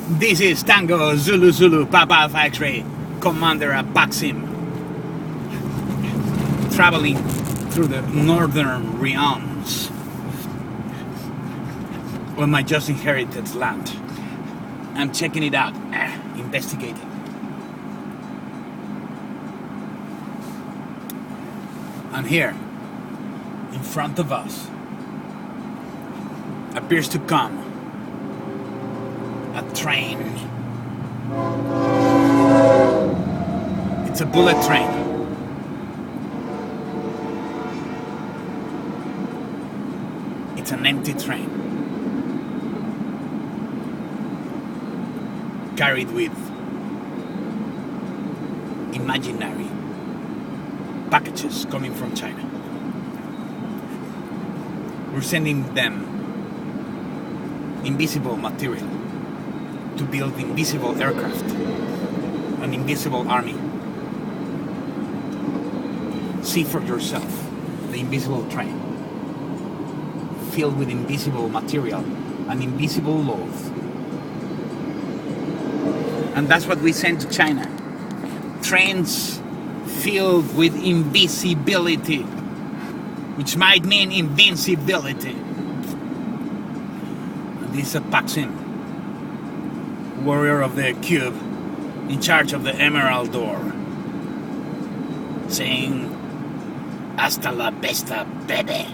This is Tango Zulu Zulu Papa Alpha X-Ray, Commander Apaxim, traveling through the northern realms of my just inherited land. I'm checking it out, investigating. And here, in front of us, appears to come a train. It's a bullet train. It's an empty train, carried with imaginary packages coming from China. We're sending them invisible material to build invisible aircraft, an invisible army. See for yourself the invisible train, filled with invisible material, an invisible load. And that's what we send to China. Trains filled with invisibility, which might mean invincibility. And this is Apaxim, warrior of the cube, in charge of the Emerald Door, saying, "Hasta la vista, baby."